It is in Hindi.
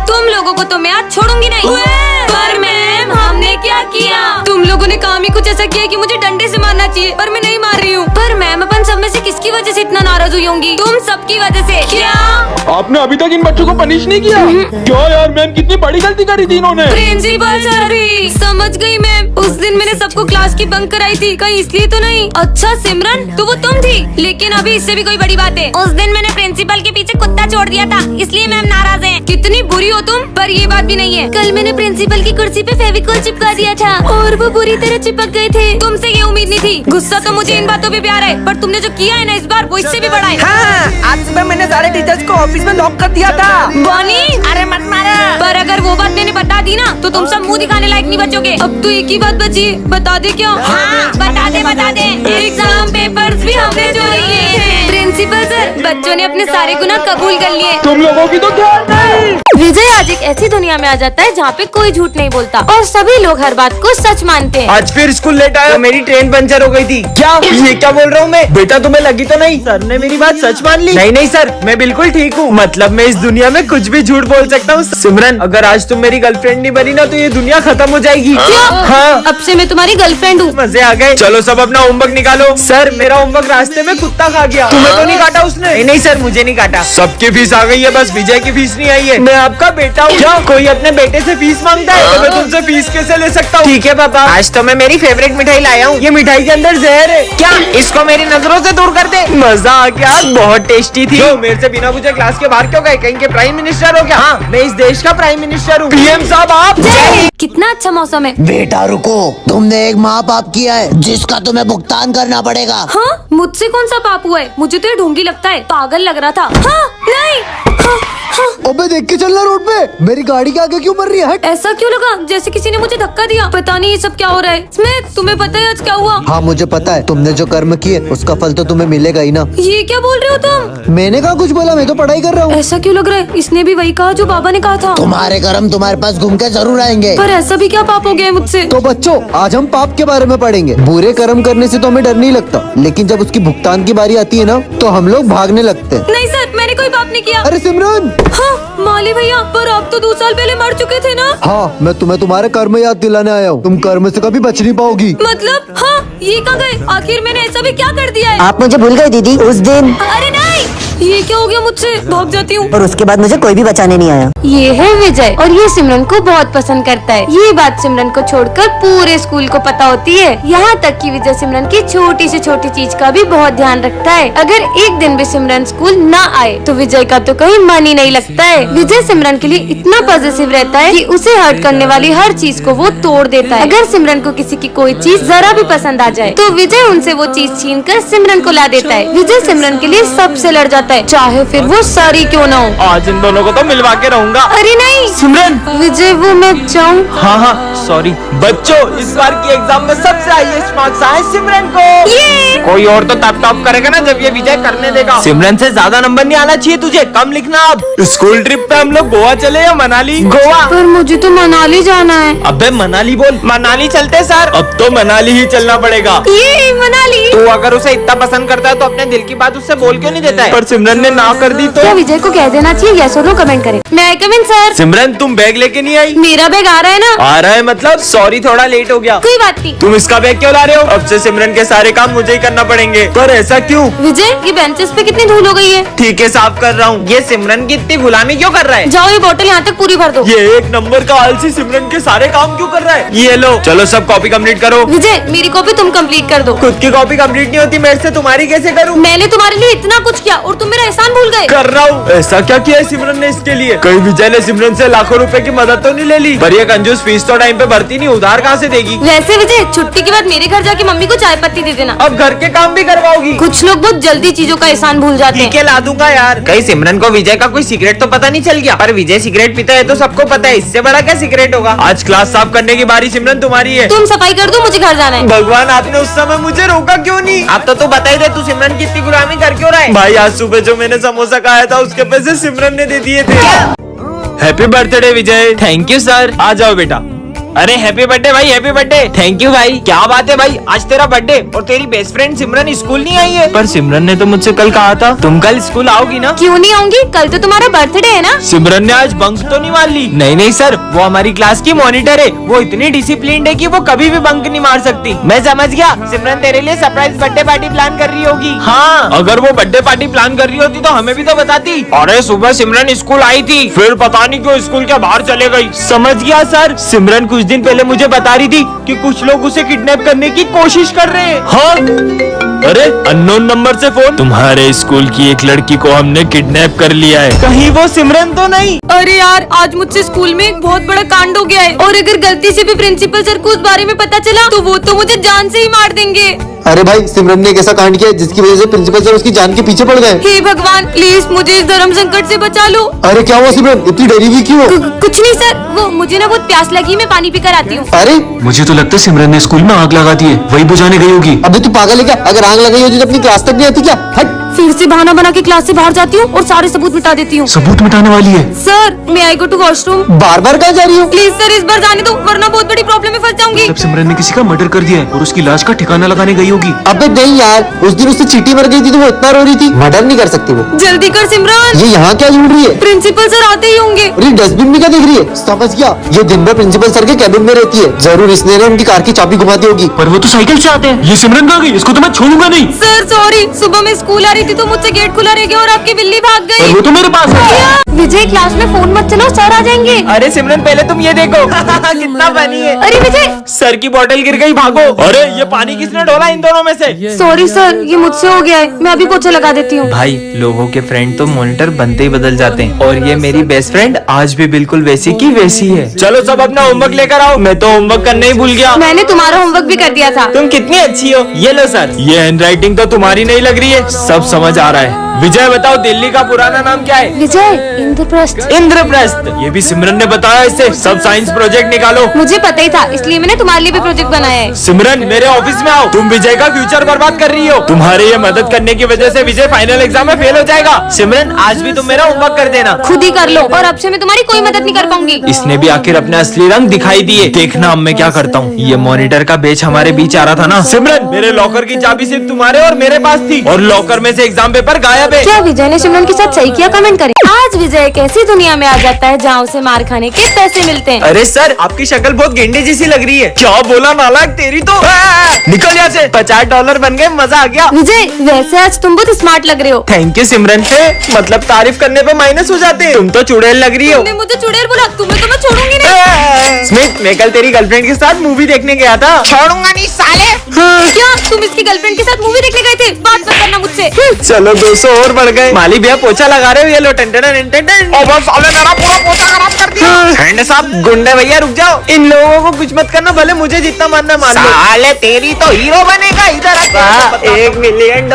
तुम लोगों को तो मैं आज छोड़ूंगी नहीं। पर मैम हमने क्या किया? तुम लोगों ने काम ही कुछ ऐसा किया कि मुझे डंडे से मारना चाहिए, पर मैं नहीं मार रही हूँ। पर मैम अपन सब में से किसकी वजह से इतना नाराज हुई होंगी? तुम सबकी वजह से। क्या आपने अभी तक इन बच्चों को पनिश नहीं किया? क्यों यार मैम, कितनी बड़ी गलती करी थी इन्होंने। प्रिंसिपल सर भी समझ गई मैम। उस दिन मैंने सबको क्लास की बंक कराई थी, कहीं इसलिए तो नहीं? अच्छा सिमरन, तो वो तुम थी। लेकिन अभी इससे भी कोई बड़ी बात है, उस दिन मैंने प्रिंसिपल के पीछे कुत्ता छोड़ दिया था, इसलिए मैम नाराज है। कितनी बुरी हो तुम। पर ये बात भी नहीं है, कल मैंने प्रिंसिपल की कुर्सी पे फेविकोल चिपका दिया था और वो बुरी तरह चिपक गए थे। तुमसे ये उम्मीद नहीं थी। गुस्सा तो मुझे इन बातों पे प्यार है, पर तुमने जो किया है ना इस बार, वो इससे भी बड़ा है। हाँ, आज सुबह मैंने सारे टीचर्स को ऑफिस में लॉक कर दिया था। बॉनी, अरे मत मारो। पर अगर वो बात मैंने बता दी ना, तो तुम सब मुंह दिखाने लायक नहीं बचोगे। अब तो एक ही बात बची है, बता दे क्या? हाँ, बता दे। एग्जाम पेपर्स भी हमने चोरी किए हैं। प्रिंसिपल सर, बच्चों ने अपने सारे गुनाह कबूल कर लिए। तुम लोगों की तो ध्यान नहीं। विजय आज एक ऐसी दुनिया में आ जाता है जहाँ पे कोई झूठ नहीं बोलता और सभी लोग हर बात को सच मानते हैं। आज फिर स्कूल लेट आया, मेरी ट्रेन पंचर हो गई थी। क्या ये क्या बोल रहा हूँ मैं? बेटा तुम्हें लगी तो नहीं? सर ने मेरी बात सच मान ली। नहीं सर, मैं बिल्कुल ठीक हूँ। मतलब मैं इस दुनिया में कुछ भी झूठ बोल सकता हूँ। सिमरन, अगर आज तुम मेरी गर्लफ्रेंड नहीं बनी ना, तो ये दुनिया खत्म हो जाएगी। हाँ, अब से मैं तुम्हारी गर्लफ्रेंड हूँ। मजे आ गए। चलो सब अपना होमवर्क निकालो। सर, मेरा होमवर्क रास्ते में कुत्ता खा गया। तुम्हें तो नहीं काटा उसने? नहीं सर, मुझे नहीं काटा। सबकी फीस आ गई है, बस विजय की फीस नहीं आई है। मैं आपका बेटा हूँ। क्या कोई अपने बेटे से फीस मांगता है? तो मैं तुमसे फीस कैसे ले सकता हूँ? ठीक है पापा, आज तो मैं मेरी फेवरेट मिठाई लाया हूँ। ये मिठाई के अंदर जहर है। क्या इसको मेरी नजरों से दूर कर दे। मजा आ गया, बहुत टेस्टी थी। मेरे से बिना पूछे क्लास के बाहर क्यों गए? कहीं के प्राइम मिनिस्टर हो क्या? हाँ, मैं इस देश का प्राइम मिनिस्टर हूँ। पीएम साहब आप। कितना अच्छा मौसम है। बेटा रुको, तुमने एक माँ बाप किया है जिसका तुम्हें भुगतान करना पड़ेगा। हाँ, मुझसे कौन सा पाप हुआ है? मुझे तो ये ढोंगी लगता है, पागल लग रहा था। हाँ, नहीं। हाँ। अबे देख के चलना रोड पे, मेरी गाड़ी के आगे क्यों मर रही है? हट। ऐसा क्यों लगा जैसे किसी ने मुझे धक्का दिया? पता नहीं ये सब क्या हो रहा है। स्मिथ, तुम्हें पता है आज क्या हुआ? हाँ मुझे पता है, तुमने जो कर्म किए उसका फल तो तुम्हें मिलेगा ही ना। ये क्या बोल रहे हो तुम? मैंने कहा कुछ बोला? मैं तो पढ़ाई कर रहा हूँ। ऐसा क्यों लग रहा है? इसने भी वही कहा जो बाबा ने कहा था। तुम्हारे कर्म तुम्हारे पास घूम के जरूर आएंगे। पर ऐसा भी क्या पाप हो गया है मुझसे? तो बच्चों, आज हम पाप के बारे में पढ़ेंगे। बुरे कर्म करने से तो हमें डर नहीं लगता, लेकिन जब उसकी भुगतान की बारी आती है ना, तो हम लोग भागने लगते हैं। नहीं सर, मैंने कोई पाप नहीं किया। अरे सिमरन। हाँ माली भैया, पर आप तो 2 साल पहले मर चुके थे ना? हाँ, मैं तुम्हें तुम्हारे कर्म याद दिलाने आया हूँ। तुम कर्म से कभी बच नहीं पाओगी। मतलब हाँ, ये कहाँ गए? आखिर मैंने ऐसा भी क्या कर दिया है? आप मुझे भूल गई दीदी उस दिन, अरे नहीं, ये क्या हो गया मुझसे? भाग जाती हूँ। और उसके बाद मुझे कोई भी बचाने नहीं आया। ये है विजय और ये सिमरन को बहुत पसंद करता है। ये बात सिमरन को छोड़कर पूरे स्कूल को पता होती है। यहाँ तक कि विजय सिमरन की छोटी से छोटी चीज का भी बहुत ध्यान रखता है। अगर एक दिन भी सिमरन स्कूल ना आए तो विजय का तो कहीं मन ही नहीं लगता है। विजय सिमरन के लिए इतना पॉजिटिव रहता है कि उसे हर्ट करने वाली हर चीज को वो तोड़ देता है। अगर सिमरन को किसी की कोई चीज जरा भी पसंद आ जाए तो विजय उनसे वो चीज छीन कर सिमरन को ला देता है। विजय सिमरन के लिए सबसे लड़ जाता है, चाहे फिर वो सारी क्यों ना हो। आज इन दोनों को तो मिलवा के रहूंगा। अरे नहीं सिमरन। विजय, वो मैं जाऊँ? हाँ, सॉरी। बच्चों, इस बार की एग्जाम में सबसे हाईएस्ट मार्क्स आए सिमरन को। कोई और तो तब टॉप करेगा ना जब ये विजय करने देगा। सिमरन से ज्यादा नंबर नहीं आना चाहिए तुझे, कम लिखना। अब स्कूल ट्रिप पे हम लोग गोवा चले या मनाली? गोवा। पर मुझे तो मनाली जाना है। अबे मनाली बोल। मनाली चलते सर। अब तो मनाली ही चलना पड़ेगा। ये मनाली। तू अगर उसे इतना पसंद करता है तो अपने दिल की बात उससे बोल क्यों नहीं देता है? पर सिमरन ने ना कर दी तो? क्या विजय को कह देना चाहिए? यस और नो कमेंट करें। मैं कम इन सर। सिमरन, तुम बैग लेके नहीं आई? मेरा बैग आ रहा है ना? आ रहा है मतलब? सॉरी, थोड़ा लेट हो गया। कोई बात नहीं। तुम इसका बैग क्यों ला रहे हो? अब से सिमरन के सारे काम मुझे ही करना पड़ेंगे। पर ऐसा क्यों? विजय, ये बेंचेस पे कितनी धूल हो गई है। ठीक है, साफ कर रहा हूँ। ये सिमरन की इतनी गुलामी क्यों कर रहा है? जाओ ये बोतल यहाँ तक पूरी भर दो। ये एक नंबर का आलसी सिमरन के सारे काम क्यों कर रहा है? ये लो, चलो सब कॉपी कंप्लीट करो। विजय, मेरी कॉपी तुम कंप्लीट कर दो। खुद की कॉपी कंप्लीट नहीं होती मेरे से, तुम्हारी कैसे करूँ? मैंने तुम्हारे लिए इतना कुछ किया और तुम मेरा एहसान भूल गए। कर रहा हूँ। ऐसा क्या किया है सिमरन ने इसके लिए? कहीं विजय ने सिमरन से लाखों रुपए की मदद तो नहीं ले ली? पर ये कंजूस फीस तो टाइम पे भरती नहीं, उधार कहाँ से देगी? वैसे विजय, छुट्टी के बाद मेरे घर जाके मम्मी को चाय पत्ती दे देना। अब घर के काम भी करवाओगी? कुछ लोग बहुत जल्दी चीजों का एहसान भूल जाते हैं। ठीक है, ला दूंगा यार। कहीं सिमरन को विजय का कोई सीक्रेट तो पता नहीं चल गया? पर विजय सिगरेट पीता है तो सबको पता है, इससे बड़ा क्या सीक्रेट होगा? आज क्लास साफ करने की बारी सिमरन तुम्हारी है। तुम सफाई कर दो, मुझे घर जाना है। भगवान, आपने उस समय मुझे रोका क्यों नहीं? अब तो तू बता ही दे, तू सिमरन की इतनी गुलामी कर क्यों रहा है? भाई, आज सुबह जो मैंने समोसा खाया था उसके पैसे सिमरन ने दे दिए थे। Happy birthday Vijay. Thank you sir. आ जाओ बेटा। अरे हैप्पी बर्थडे भाई, हैप्पी बर्थडे। थैंक यू भाई। क्या बात है भाई, आज तेरा बर्थडे और तेरी बेस्ट फ्रेंड सिमरन स्कूल नहीं आई है। पर सिमरन ने तो मुझसे कल कहा था तुम कल स्कूल आओगी ना। क्यों नहीं आऊंगी, कल तो तुम्हारा बर्थडे है ना। सिमरन ने आज बंक तो नहीं मार ली। नहीं नहीं सर, वो हमारी क्लास की मॉनिटर है, वो इतनी डिसिप्लिन्ड है कि वो कभी भी बंक नहीं मार सकती। मैं समझ गया, सिमरन तेरे लिए सरप्राइज बर्थडे पार्टी प्लान कर रही होगी। हाँ, अगर वो बर्थडे पार्टी प्लान कर रही होती तो हमें भी तो बताती। अरे सुबह सिमरन स्कूल आई थी, फिर पता नहीं क्यों स्कूल के बाहर चले गई। समझ गया सर, सिमरन कुछ दिन पहले मुझे बता रही थी कि कुछ लोग उसे किडनैप करने की कोशिश कर रहे हैं। हाँ, अरे अननोन नंबर से फोन, तुम्हारे स्कूल की एक लड़की को हमने किडनैप कर लिया है। कहीं वो सिमरन तो नहीं। अरे यार, आज मुझसे स्कूल में एक बहुत बड़ा कांड हो गया है और अगर गलती से भी प्रिंसिपल सर को उस बारे में पता चला तो वो तो मुझे जान से ही मार देंगे। अरे भाई, सिमरन ने एक ऐसा कांड किया है जिसकी वजह से प्रिंसिपल सर उसकी जान के पीछे पड़ गए। हे भगवान, प्लीज मुझे इस धर्म संकट से बचा लो। अरे क्या हुआ सिमरन, इतनी डरी हुई क्यों? कुछ नहीं सर, वो मुझे ना बहुत प्यास लगी, मैं पानी पीकर आती हूँ। अरे मुझे तो लगता है सिमरन ने स्कूल में आग लगा दी है, वही बुझाने गई होगी। अबे तू पागल है क्या? अगर आग लगाई होती तो अपनी क्लास तक नहीं आती क्या? हट। फिर से बहाना बना के क्लास से बाहर जाती हूँ और सारे सबूत मिटा देती हूँ। सबूत मिटाने वाली है। सर, मैं आई गो टू वॉशरूम। बार बार कहाँ जा रही हो? प्लीज सर, इस बार जाने दो वरना बहुत बड़ी प्रॉब्लम में फंस जाऊंगी। तब सिमरन ने किसी का मर्डर कर दिया है और उसकी लाश का ठिकाना लगाने गई होगी। अबे नहीं यार, उस दिन उससे चींटी मर गई थी तो वो इतना रो रही थी। मर्डर नहीं कर सकती वो। जल्दी कर सिमरन, ये यहाँ क्या ढूंढ रही है? प्रिंसिपल सर आते ही होंगे। अरे डस्टबिन में क्या देख रही है? समझ गया, ये दिन भर प्रिंसिपल सर के कैबिन में रहती है। जरूर इसने ना उनकी कार की चाबी घुमा दी होगी। पर वो तो साइकिल से आते हैं। ये सिमरन कहाँ गई? इसको तो मैं छोड़ूंगा नहीं। सर सॉरी, सुबह मैं स्कूल आ रही थी तो मुझसे गेट खुला रह गया और आपकी बिल्ली भाग पर गई। वो तो मेरे पास है। विजय, क्लास में फोन मत चलाओ, सर आ जाएंगे। अरे सिमरन पहले तुम ये देखो कितना फनी है। अरे विजय, सर की बोतल गिर गई, भागो। अरे ये पानी किसने डोला इन दोनों में से? सॉरी सर, ये मुझसे हो गया है, मैं अभी पोछा लगा देती हूँ। भाई, लोगों के फ्रेंड तो मॉनिटर बनते ही बदल जाते हैं और ये मेरी बेस्ट फ्रेंड आज भी बिल्कुल वैसी की वैसी है। चलो सब अपना होमवर्क लेकर आओ, मैं तो होमवर्क करने ही भूल गया। मैंने तुम्हारा होमवर्क भी कर दिया था। तुम कितनी अच्छी हो। ये लो सर, ये हैंडराइटिंग तो तुम्हारी नहीं लग रही है, सब समझ आ रहा है। विजय बताओ, दिल्ली का पुराना नाम क्या है? विजय, इंद्रप्रस्थ। इंद्रप्रस्थ। ये भी सिमरन ने बताया इससे। सब साइंस प्रोजेक्ट निकालो। मुझे पता ही था, इसलिए मैंने तुम्हारे लिए भी प्रोजेक्ट बनाया है। सिमरन मेरे ऑफिस में आओ, तुम विजय का फ्यूचर बर्बाद कर रही हो। तुम्हारे ये मदद करने की वजह से विजय फाइनल एग्जाम में फेल हो जाएगा। सिमरन आज भी तुम मेरा होमवर्क कर देना। खुद ही कर लो और अब से मैं तुम्हारी कोई मदद नहीं कर पाऊंगी। इसने भी आखिर अपने असली रंग दिखाई दिए। देखना अब मैं क्या करता हूँ। ये मॉनिटर का बेच हमारे बीच आ रहा था ना। सिमरन, मेरे लॉकर की चाबी सिर्फ तुम्हारे और मेरे पास थी और लॉकर में से एग्जाम पेपर गायब है। क्या विजय ने सिमरन के साथ सही किया? कमेंट करें। आज विजय एक ऐसी दुनिया में आ जाता है जहाँ उसे मार खाने के पैसे मिलते हैं। अरे सर, आपकी शक्ल बहुत गेंडे जैसी लग रही है। क्या बोला नालायक, तेरी तो निकल यहाँ से। $50 बन गए, मजा आ गया। विजय, वैसे आज तुम बहुत स्मार्ट लग रहे हो। थैंक यू सिमरन। मतलब तारीफ करने पे माइनस हो जाते हैं। तुम तो चुड़ैल लग रही हो। तुमने मुझे चुड़ैल बोला, तुम्हें तो मैं छोड़ूंगी नहीं। स्मिथ, मैं कल तेरी गर्लफ्रेंड के साथ मूवी देखने गया था। छोड़ूंगा नहीं साले। क्या तुम इसकी गर्लफ्रेंड के साथ मूवी देखने गए थे? बात मत करना मुझसे। चलो 200 और बढ़ गए। माली भैया पोछा लगा रहे हो, ये लो टन टन टन टन टन। और बस साले मेरा पूरा पोछा खराब कर दिया। हैंड साहब, गुंडे भैया रुक जाओ। इन लोगों को कुछ मत करना, भले मुझे जितना मानना मान लो। साले तेरी तो हीरो बनेगा। इधर $1 मिलियन।